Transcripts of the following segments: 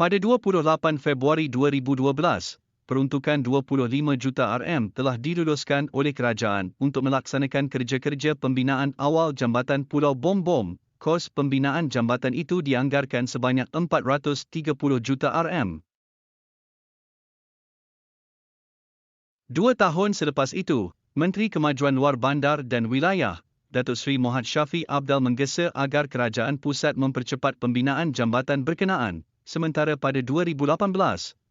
Pada 28 Februari 2012, peruntukan 25 juta RM telah diluluskan oleh kerajaan untuk melaksanakan kerja-kerja pembinaan awal Jambatan Pulau Bom-Bom. Kos pembinaan jambatan itu dianggarkan sebanyak 430 juta RM. 2 tahun selepas itu, Menteri Kemajuan Luar Bandar dan Wilayah, Datuk Seri Mohd Shafie Apdal menggesa agar kerajaan pusat mempercepat pembinaan jambatan berkenaan. Sementara pada 2018,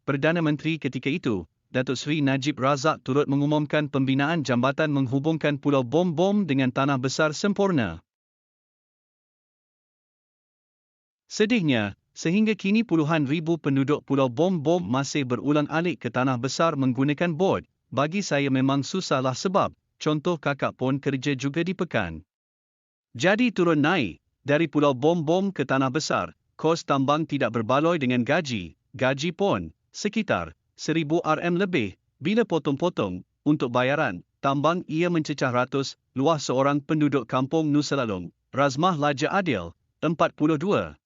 Perdana Menteri ketika itu, Datuk Seri Najib Razak turut mengumumkan pembinaan jambatan menghubungkan Pulau Bom-Bom dengan Tanah Besar sempurna. Sedihnya, sehingga kini puluhan ribu penduduk Pulau Bom-Bom masih berulang-alik ke Tanah Besar menggunakan bot. Bagi saya memang susahlah sebab, contoh kakak pun kerja juga di Pekan. Jadi turun naik, dari Pulau Bom-Bom ke Tanah Besar, kos tambang tidak berbaloi dengan gaji pun, sekitar 1000 RM lebih, bila potong-potong, untuk bayaran, tambang ia mencecah ratus, luah seorang penduduk kampung Nusalalung, Razmah Laja Adil, 42.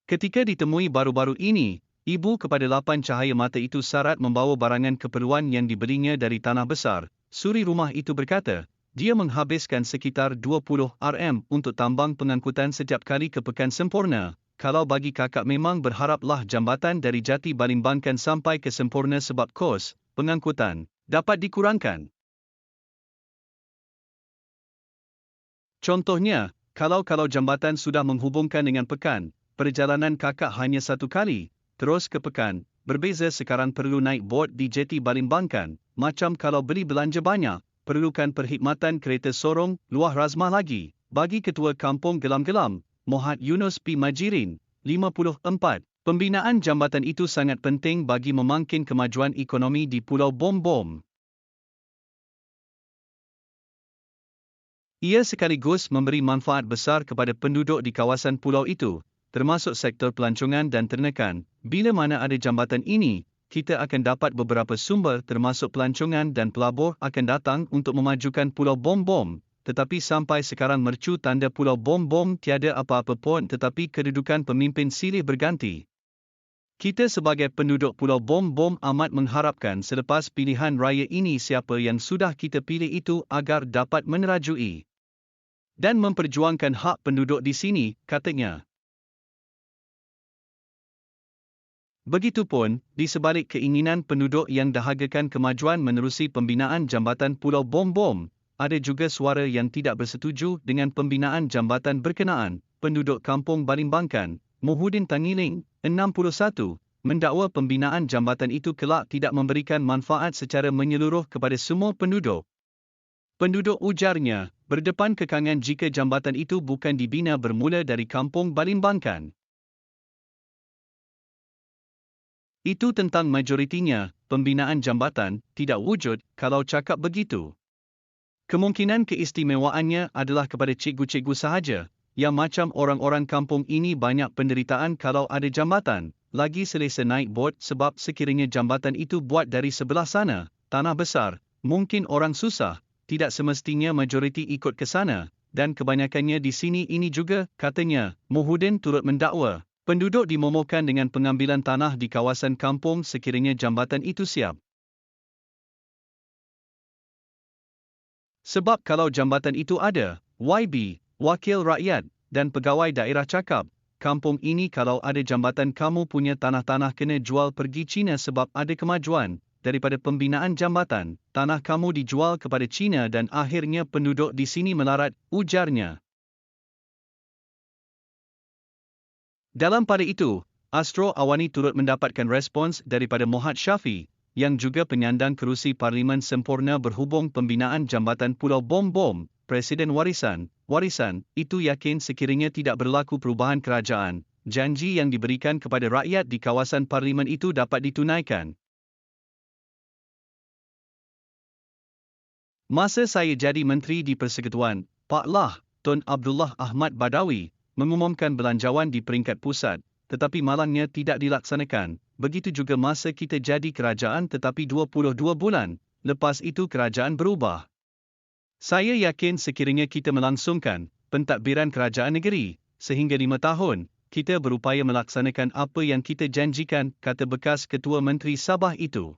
Ketika ditemui baru-baru ini, ibu kepada 8 cahaya mata itu syarat membawa barangan keperluan yang dibelinya dari Tanah Besar. Suri rumah itu berkata, dia menghabiskan sekitar 20 RM untuk tambang pengangkutan setiap kali ke Pekan Sempurna. Kalau bagi kakak memang berharaplah jambatan dari Jati Balimbangkan sampai ke Sempurna sebab kos pengangkutan dapat dikurangkan. Contohnya, kalau jambatan sudah menghubungkan dengan Pekan, perjalanan kakak hanya 1 kali, terus ke Pekan, berbeza sekarang perlu naik bot di Jati Balimbangkan, macam kalau beli belanja banyak, perlukan perkhidmatan kereta sorong, luah Razmah lagi. Bagi Ketua Kampung Gelam-Gelam, Mohd Yunus P. Majirin, 54, pembinaan jambatan itu sangat penting bagi memangkin kemajuan ekonomi di Pulau Bom-Bom. Ia sekaligus memberi manfaat besar kepada penduduk di kawasan pulau itu, termasuk sektor pelancongan dan ternakan. Bila mana ada jambatan ini, kita akan dapat beberapa sumber termasuk pelancongan dan pelabur akan datang untuk memajukan Pulau Bom-Bom. Tetapi sampai sekarang mercu tanda Pulau Bom-Bom tiada apa-apa pun tetapi kedudukan pemimpin silih berganti. Kita sebagai penduduk Pulau Bom-Bom amat mengharapkan selepas pilihan raya ini siapa yang sudah kita pilih itu agar dapat menerajui dan memperjuangkan hak penduduk di sini, katanya. Begitupun, di sebalik keinginan penduduk yang dahagakan kemajuan menerusi pembinaan jambatan Pulau Bom-Bom, ada juga suara yang tidak bersetuju dengan pembinaan jambatan berkenaan. Penduduk Kampung Balimbangkan, Muhyiddin Tangiling, 61, mendakwa pembinaan jambatan itu kelak tidak memberikan manfaat secara menyeluruh kepada semua penduduk. Penduduk ujarnya, berdepan kekangan jika jambatan itu bukan dibina bermula dari Kampung Balimbangkan. Itu tentang majoritinya, pembinaan jambatan tidak wujud kalau cakap begitu. Kemungkinan keistimewaannya adalah kepada cikgu-cikgu sahaja, yang macam orang-orang kampung ini banyak penderitaan kalau ada jambatan, lagi selesa naik bot sebab sekiranya jambatan itu buat dari sebelah sana, Tanah Besar, mungkin orang susah, tidak semestinya majoriti ikut ke sana, dan kebanyakannya di sini ini juga, katanya. Muhyiddin turut mendakwa, penduduk dimomokkan dengan pengambilan tanah di kawasan kampung sekiranya jambatan itu siap. Sebab kalau jambatan itu ada, YB, wakil rakyat, dan pegawai daerah cakap, kampung ini kalau ada jambatan kamu punya tanah-tanah kena jual pergi China sebab ada kemajuan, daripada pembinaan jambatan, tanah kamu dijual kepada China dan akhirnya penduduk di sini melarat, ujarnya. Dalam pada itu, Astro Awani turut mendapatkan respons daripada Mohd Shafie, yang juga penyandang kerusi Parlimen sempurna berhubung pembinaan jambatan Pulau Bom-Bom. Presiden warisan itu yakin sekiranya tidak berlaku perubahan kerajaan, janji yang diberikan kepada rakyat di kawasan Parlimen itu dapat ditunaikan. Masa saya jadi menteri di Persekutuan, Pak Lah, Tun Abdullah Ahmad Badawi, mengumumkan belanjawan di peringkat pusat, tetapi malangnya tidak dilaksanakan. Begitu juga masa kita jadi kerajaan tetapi 22 bulan, lepas itu kerajaan berubah. Saya yakin sekiranya kita melangsungkan pentadbiran kerajaan negeri, sehingga 5 tahun, kita berupaya melaksanakan apa yang kita janjikan, kata bekas Ketua Menteri Sabah itu.